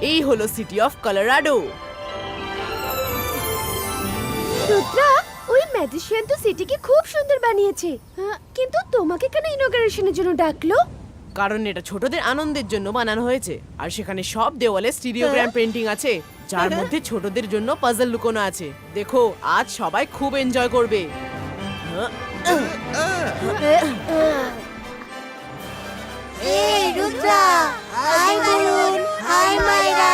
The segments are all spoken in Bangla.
এই হলো সিটি অফ কলোরাডো। রুদ্রা, ওই ম্যাজিশিয়ান তো সিটিকে খুব সুন্দর বানিয়েছে, কিন্তু তোমাকে কেন ইনঅগারেশনের জন্য ডাকলো? কারণ এটা ছোটদের আনন্দের জন্য বানানো হয়েছে, আর সেখানে সব দেওয়ালে স্টিরিওগ্রাম পেন্টিং আছে, যার মধ্যে ছোটদের জন্য পাজল লুকোনো আছে। দেখো, আজ সবাই খুব এনজয় করবে। এই রুদ্রা, হাই বরুণ, হাই মাইরা।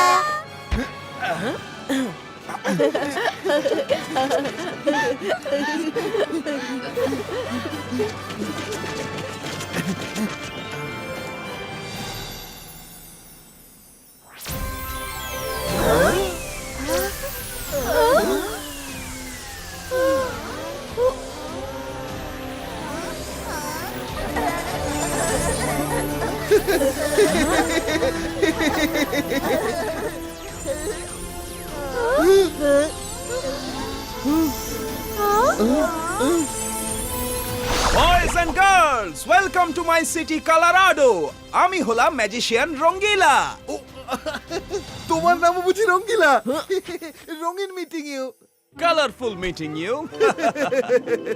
Boys and girls, welcome to my city, Colorado. আমি হলাম ম্যাজিশিয়ান রঙ্গিলা। তোমার নামও বুঝি রঙ্গিলা? রঙিন meeting you. Colorful meeting you.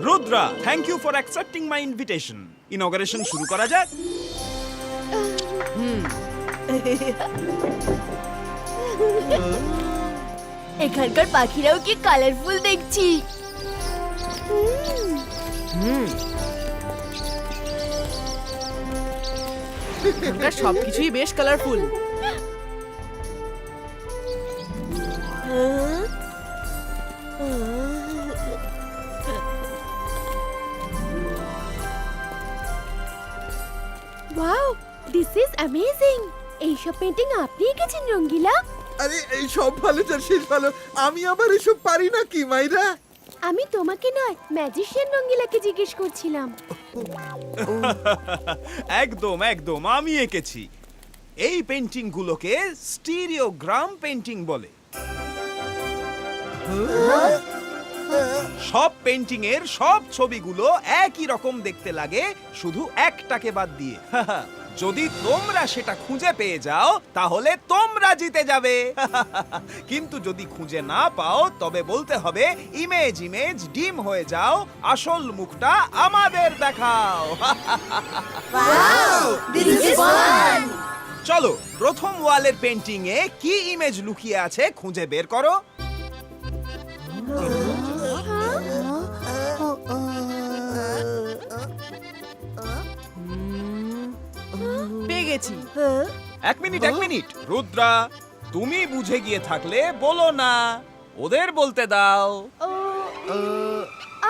Rudra, thank you for accepting my invitation. Inauguration শুরু করা যাক। এখানকার পাখিরাও কি কালারফুল দেখছি। এখানকার সবকিছুই বেশ colourful. Wow, this is amazing. এইসব পেন্টিং আপনি এঁকেছেন রঙ্গিলা? আরে এই সব ভালো যার শেষ ভালো, আমি আবার এসব পারি না কি মাইরা? আমি তোমাকে নয়, ম্যাজিশিয়ান রঙ্গিলাকে জিজ্ঞেস করছিলাম। একদম একদম, আমি এঁকেছি। এই পেন্টিং গুলোকে স্টিরিওগ্রাম পেন্টিং বলে। সব পেন্টিং এর সব ছবিগুলো একই রকম দেখতে লাগে, শুধু একটাকে বাদ দিয়ে। যদি তোমরা সেটা খুঁজে পেয়ে যাও তাহলে তোমরা জিতে যাবে। কিন্তু যদি খুঁজে না পাও তবে বলতে হবে ইমেজ ইমেজ ডিম হয়ে যাও, আসল মুখটা আমাদের দেখাও। চলো, প্রথম ওয়ালের পেন্টিং এ কি ইমেজ লুকিয়ে আছে খুঁজে বের করো। পেয়ে গেছি। এক মিনিট, রুদ্রা, তুমি বুঝে গিয়ে থাকলে বলো না, ওদের বলতে দাও।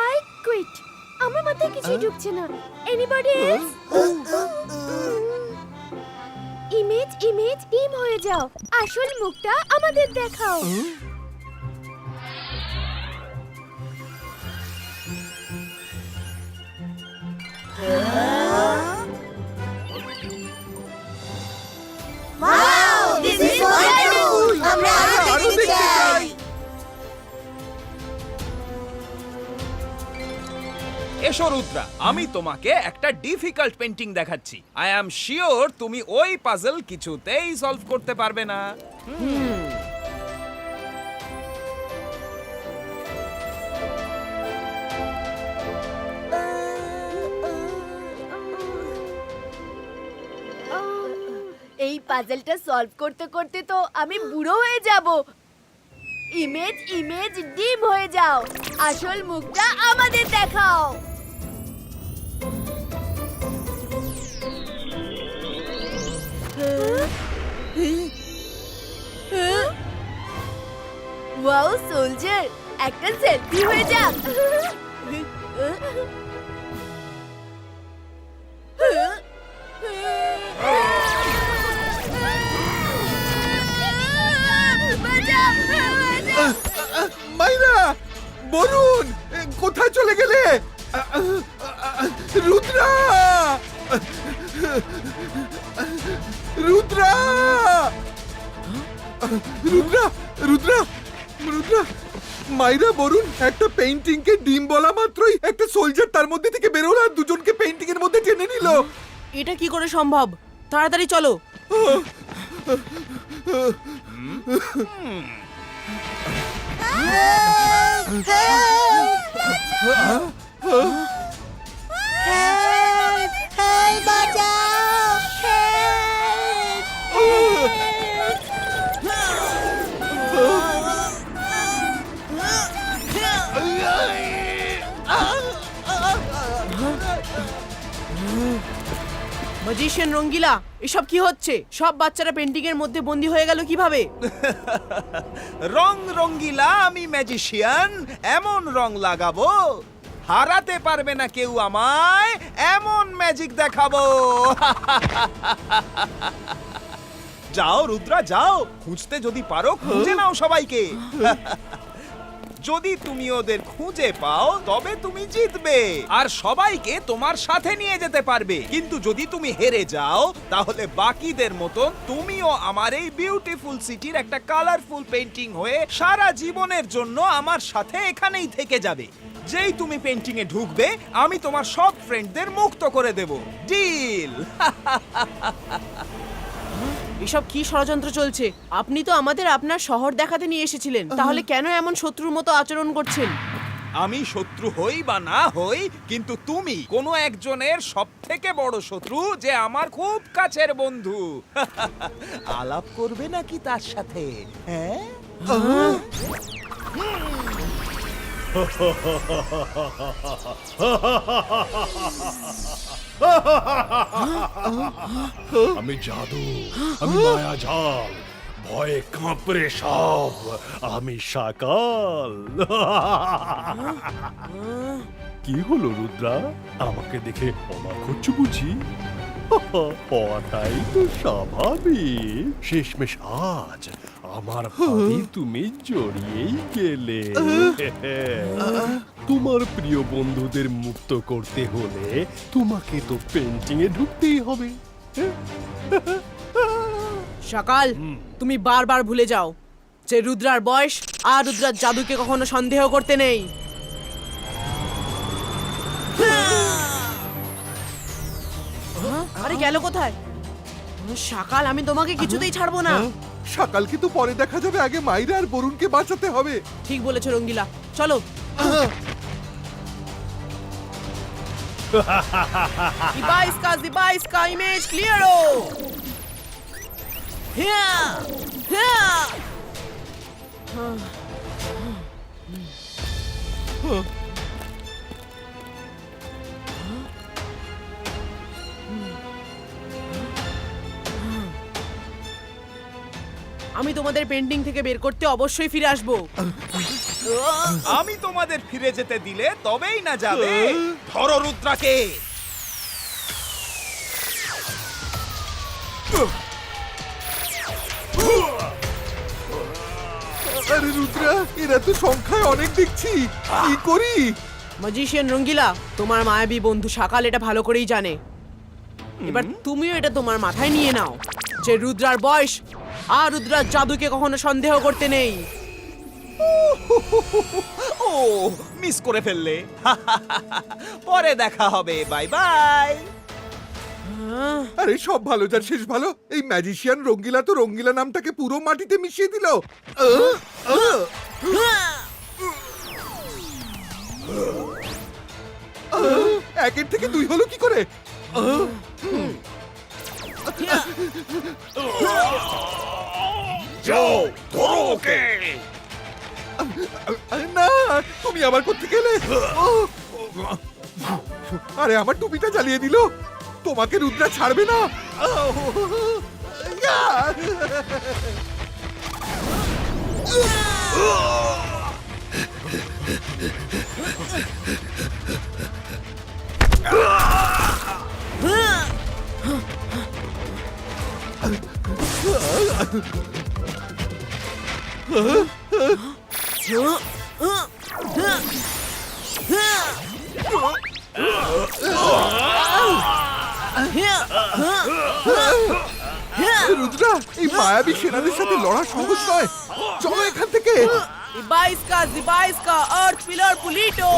I quit. আমার মাথায় কিছুই ঢুকছে না। Anybody else? ইমেজ ইমেজ ডিম হয়ে যাও, আসল মুখটা আমাদের দেখাও। Wow, this is wonderful. আমরা আরো দেখতে চাই। এসো রুদ্রা, আমি তোমাকে একটা ডিফিকাল্ট পেন্টিং দেখাচ্ছি। আই অ্যাম শিওর তুমি ওই পাজল কিছুতেই সলভ করতে পারবে না। এই পাজলটা সলভ করতে করতে তো আমি বুড়ো হয়ে যাব। ইমেজ ইমেজ ডিম হয়ে যাও, আসল মুখটা আমাদের দেখাও। ওয়াও সোলজার, একটা সেলফি হয়ে যাক। মাইরা, বরুণ, কোথায় চলে গেলে? রুদ্রা, রুদ্রা, রুদ্রা, রুদ্রা, রুদ্রা। মাইরা, বরুণ, একটা পেইন্টিং কে ডিম বলা মাত্রই একটা সোলজার তার মধ্যে থেকে বেরোলো আর দুজনকে পেইন্টিং এর মধ্যে টেনে নিল। এটা কি করে সম্ভব? তাড়াতাড়ি চলো। ম্যাজিশিয়ান রঙ্গিলা, এসব কি হচ্ছে? সব বাচ্চারা পেন্টিং এর মধ্যে বন্দী হয়ে গেল কিভাবে? রং রঙ্গিলা, আমি ম্যাজিশিয়ান, এমন রং লাগাবো হারাতে পারবে না কেউ আমায়, এমন ম্যাজিক দেখাবো। যাও রুদ্রা, যাও, খুঁজতে যদি পারো খুঁজে নাও সবাইকে। যদি তুমি ওদের খুঁজে পাও তবে তুমি জিতবে আর সবাইকে তোমার সাথে নিয়ে যেতে পারবে। কিন্তু যদি তুমি হেরে যাও তাহলে বাকিদের মতন তুমিও আমার এই বিউটিফুল সিটির একটা কালারফুল পেন্টিং হয়ে সারা জীবনের জন্য আমার সাথে এখানেই থেকে যাবে। যেই তুমি পেন্টিং এ ঢুকবে আমি তোমার সব ফ্রেন্ডদের মুক্ত করে দেব। ডিল? এসব কি ষড়যন্ত্র চলছে? আপনি তো আমাদের আপনার শহর দেখাতে নিয়ে এসেছিলেন, তাহলে কেন এমন শত্রুর মতো আচরণ করছেন? আমি শত্রু হই বা না হই, কিন্তু তুমি কোনো একজনের সবথেকে বড় শত্রু যে আমার খুব কাছের বন্ধু। আলাপ করবে নাকি তার সাথে? হ্যাঁ, আমি জাদু, আমি মায়াজাল, ভয়ে কাঁপড়ে সব, আমি সকাল। কি হলো রুদ্রা, আমাকে দেখে অবাক হচ্ছ বুঝি? হওয়াটাই তো স্বাভাবিক। শেষমেশ আজ আমার ভাবি তুমি জড়িয়েই গেলে। তোমার প্রিয় বন্ধুদের মুক্ত করতে হলে তোমাকে তো পেন্টিং এ ঢুকতেই হবে। সকাল, তুমি বারবার ভুলে যাও যে রুদ্রার বয়স আর রুদ্রার জাদুকে কখনো সন্দেহ করতে নেই। আরে গেল কোথায়? সকাল, আমি তোমাকে কিছুতেই ছাড়বো না। সকালকে তো পরে দেখা যাবে, আগে মাইরা আর বরুণকে বাঁচাতে হবে। ঠিক বলেছো রঙ্গিলা, চলো। Ziba iska image clearo. Here, here. আমি তোমাদের পেন্টিং থেকে বের করতে অবশ্যই ফিরে আসবো। আমি তোমাদের ফিরে যেতে দিলে তবেই না যাবে। ধরো রুদ্রাকে। আরে রুদ্রা, এরা তো সংখ্যায় অনেক দেখছি, কি করি? ম্যাজিশিয়ান রঙ্গিলা, তোমার মায়াবী বন্ধু সকাল এটা ভালো করেই জানে। এবার তুমিও এটা তোমার মাথায় নিয়ে নাও যে রুদ্রার বয়স আর রুদ্রার জাদুকে কখনো সন্দেহ করতে নেই। ও, মিস করে ফেললে। পরে দেখা হবে, বাই বাই। আরে সব ভালো যার শেষ ভালো। এই ম্যাজিশিয়ান রঙ্গিলা তো রঙ্গিলা নামটাকে পুরো মাটিতে মিশিয়ে দিল। একের থেকে দুই হলো কি করে? যাও, ধরো ওকে। না, তুমি আবার কোথায় গেলে? আরে আমার টুপিটা জ্বালিয়ে দিল। তোমাকে রুদ্রা ছাড়বে না। রুদ্রা, এই মায়াবী সেনাদের সাথে লড়া সহজ নয়। চলো এখান থেকে। Ziba iska Earth Pillar Pulito.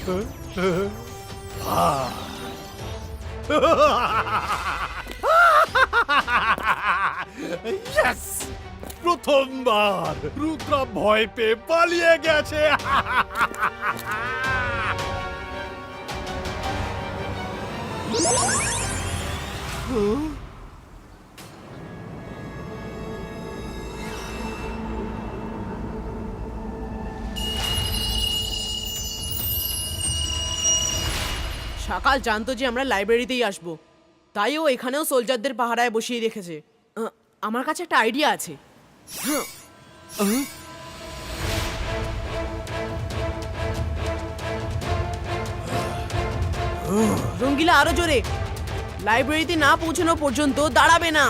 Yes, প্রথমবার রুদ্রা ভয় পেয়ে পালিয়ে গেছে। সকাল জানতো যে আমরা লাইব্রেরিতেই আসবো, তাই ও এখানেও সোলজারদের পাহারায় বসিয়ে রেখেছে। আমার কাছে একটা আইডিয়া আছে। রঙ্গিলা আরো জোরে, লাইব্রেরিতে না পৌঁছানো পর্যন্ত দাঁড়াবে না।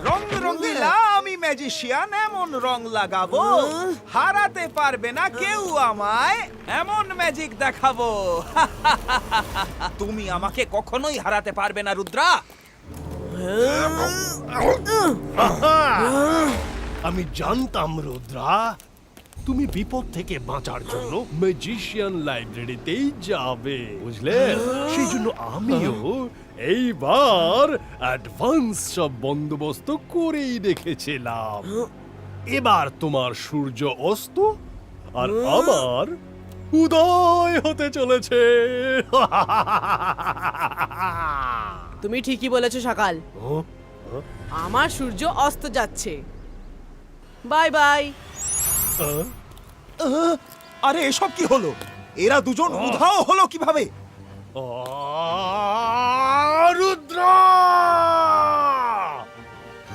রং রঙিলা আমি ম্যাজিশিয়ান, এমন রং লাগাবো হারাতে পারবে না কেউ আমায়, এমন ম্যাজিক দেখাবো। তুমি আমাকে কখনোই হারাতে পারবে না রুদ্রা। আমি জানতাম রুদ্রা, তুমি বিপদ থেকে বাঁচার জন্য ম্যাজিশিয়ান লাইব্রেরিতেই যাবে, বুঝলে? সেই জন্য আমিও এইবার অ্যাডভান্স সব বন্দোবস্ত করেই রেখেছিলাম। এবার তোমার সূর্য অস্ত আর আমার উদয় হতে চলেছে। তুমি ঠিকই বলেছো সকাল, আমার সূর্য অস্ত যাচ্ছে। Bye bye. আরে এসব কি হলো? এরা দুজন উধাও হলো কিভাবে? রুদ্রা!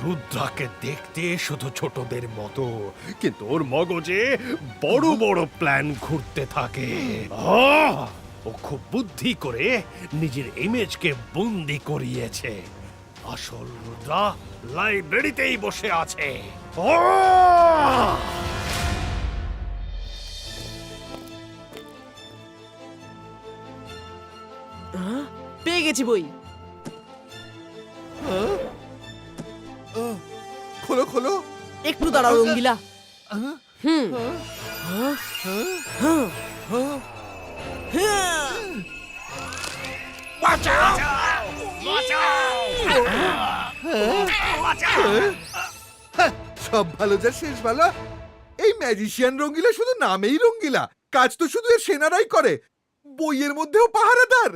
রুদ্রাকে দেখতে শুধু ছোটদের মতো, কিন্তু ওর মগজে বড় বড় প্ল্যান ঘুরতে থাকে। ও খুব বুদ্ধি করে নিজের ইমেজকে বন্দি করিয়েছে। আসল রুদ্রা লাইব্রেরিতেই বসে আছে। পেয়ে গেছি বই। খোলো খোলো। একটু দাঁড়াও রঙ্গিলা। সব ভালো যা শেষ ভালো। এই ম্যাজিশিয়ান রঙ্গিলা শুধু নামেই রঙ্গিলা, কাজ তো শুধু এর সেনারাই করে। বইয়ের মধ্যেও পাহারাদার।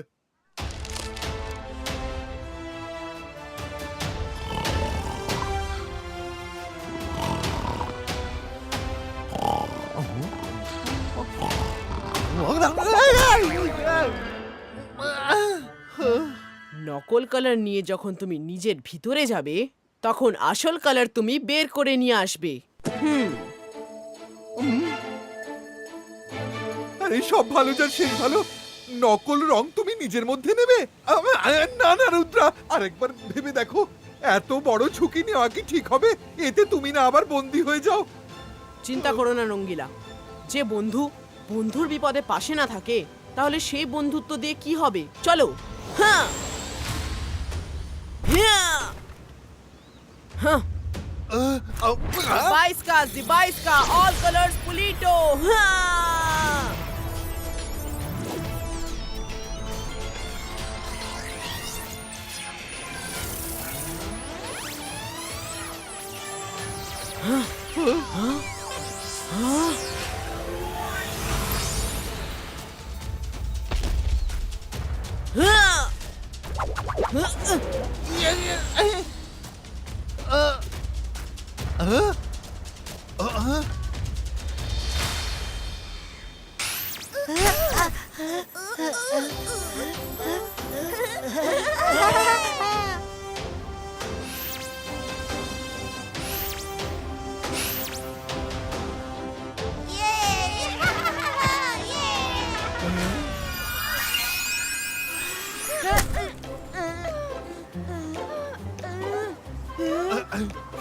নকল কালার নিয়ে যখন তুমি নিজের ভিতরে যাবে, তখন আসল কালার তুমি বের করে নিয়ে আসবে। আরে সব ভালো যার শেষ ভালো। নকল রং তুমি নিজের মধ্যে নেবে? না না রুদ্রা, আরেকবার ভেবে দেখো। এত বড় ঝুঁকি নেওয়া কি ঠিক হবে? এতে তুমি না আবার বন্দী হয়ে যাও। চিন্তা করো না রঙ্গিলা, যে বন্ধু বন্ধুর বিপদে পাশে না থাকে, তাহলে সেই বন্ধুত্ব দিয়ে কি হবে? চলো। হ্যাঁ হ্যাঁ হ্যাঁ, 22 का, 22 का, all colors Polito. হ্যাঁ।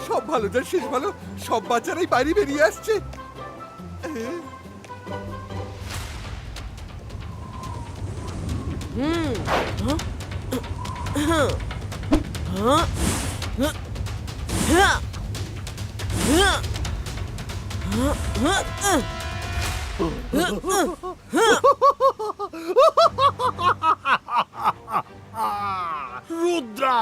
সব ভালো যার শেষ ভালো, সব বাচ্চারাই বাড়ি বেরিয়ে আসছে। রুদ্রা,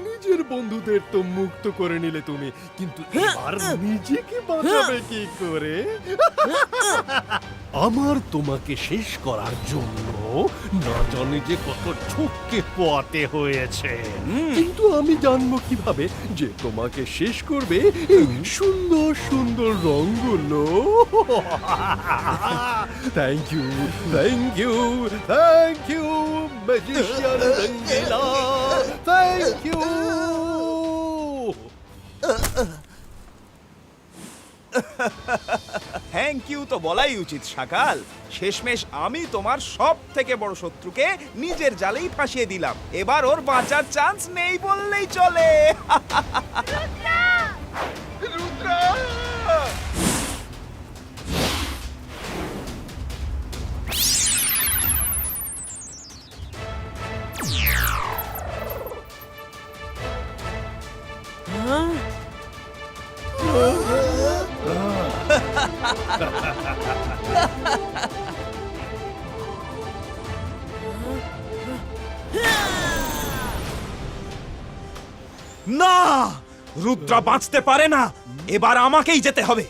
নিজের বন্ধুদের তো মুক্ত করে নিলে তুমি, কিন্তু এবার নিজেকে বাঁচাবে কি করে? আমার তোমাকে শেষ করার জন্য না জানি যে কত ঝুঁকে পোয়াতে হয়েছে, কিন্তু আমি জানবো কিভাবে যে তোমাকে শেষ করবে এই সুন্দর সুন্দর রঙগুলো। Thank you, thank you, thank you magician Rangila, thank you. Thank you তো বলাই উচিত শাকাল। শেষমেশ আমি তোমার সব থেকে বড় শত্রুকে নিজের জালেই ফাঁসিয়ে দিলাম। এবার ওর বাঁচার চান্স নেই বললেই চলে। রুদ্রা! না, রুদ্রা বাঁচতে পারে না। এবার আমাকেই যেতে হবে।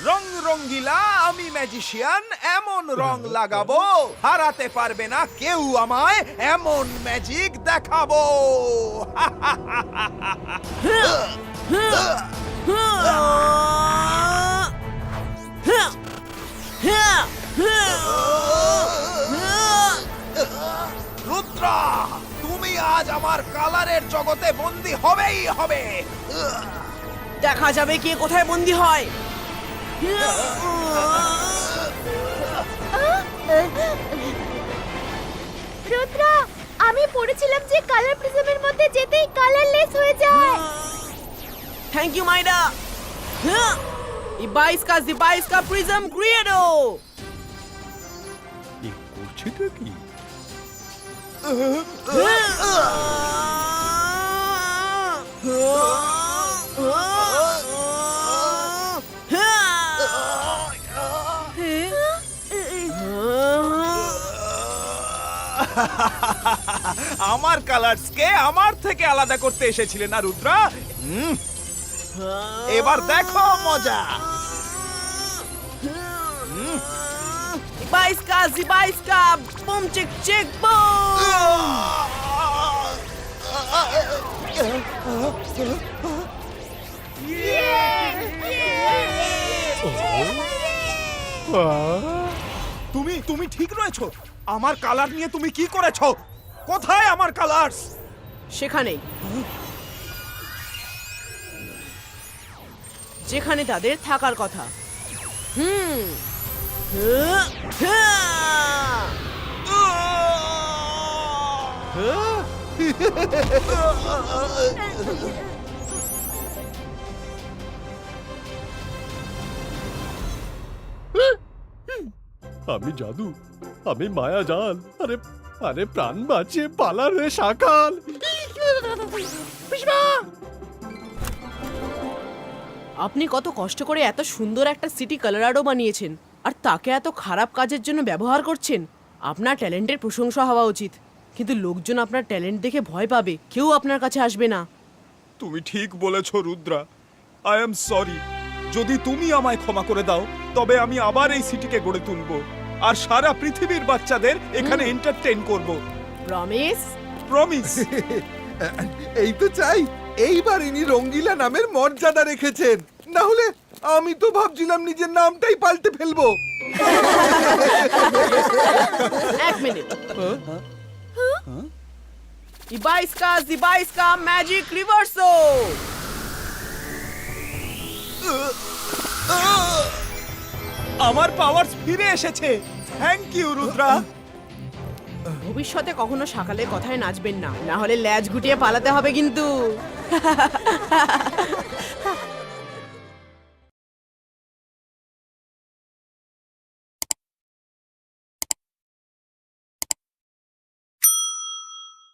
রং রঙ্গিলা, আমি ম্যাজিশিয়ান, এমন রং লাগাবো হারাতে পারবে না কেউ আমায়, এমন ম্যাজিক দেখাবো। রুদ্রা, তুমি আজ আমার কালারের জগতে বন্দী হবেই হবে। দেখা যাবে কে কোথায় বন্দী হয়। রুদ্রা, আমি পড়েছিলাম যে কালার প্রিজমের মধ্যে যেতেই কালারলেস হয়ে যায়। থ্যাংক ইউ মাইডা। ইবাইস কা প্রিজম ক্রিয়েটো। এই করছেটা কি? আমার কালার্সকে আমার থেকে আলাদা করতে এসেছিলে না রুদ্রা? এবার দেখো মজা। ইবাইস কা বুম চিক চিক বুম। তুমি ঠিক রয়েছো? আমার কালার নিয়ে তুমি কি করেছো? কোথায় আমার কালার্স? সেখানেই, যেখানে তাদের থাকার কথা। আমি জাদু, আমি মায়া জাল, আরে আরে প্রাণ বাঁচিয়ে পালা রে শাকাল। আপনি কত কষ্ট করে এত সুন্দর একটা সিটি কলোরাডো বানিয়েছেন আর তাকে এত খারাপ কাজের জন্য ব্যবহার করছেন। আপনার ট্যালেন্টের প্রশংসা হওয়া উচিত, কিন্তু লোকজন আপনার ট্যালেন্ট দেখে ভয় পাবে, কেউ আপনার কাছে আসবে না। তুমি ঠিক বলেছ রুদ্রা, আই এম সরি। যদি তুমি আমায় ক্ষমা করে দাও তবে আমি আবার এই সিটিকে গড়ে তুলব আর সারা পৃথিবীর বাচ্চাদের এখানে এন্টারটেইন করব। প্রমিস? প্রমিস। এই তো চাই এইবার ইনি রঙ্গিলা নামের মর্যাদা রেখেছেন, না হলে আমি তো ভাবছিলাম নিজের নামটাই পাল্টে ফেলবো। এক মিনিট। ইবাইস্কা ম্যাজিক রিভার্সো। আমার পাওয়ার ফিরে এসেছে। Thank you Rudra. ভবিষ্যতে কখনো সকালের কথায় নাচবেন না, না হলে ল্যাজ গুটিয়ে পালাতে হবে কিন্তু।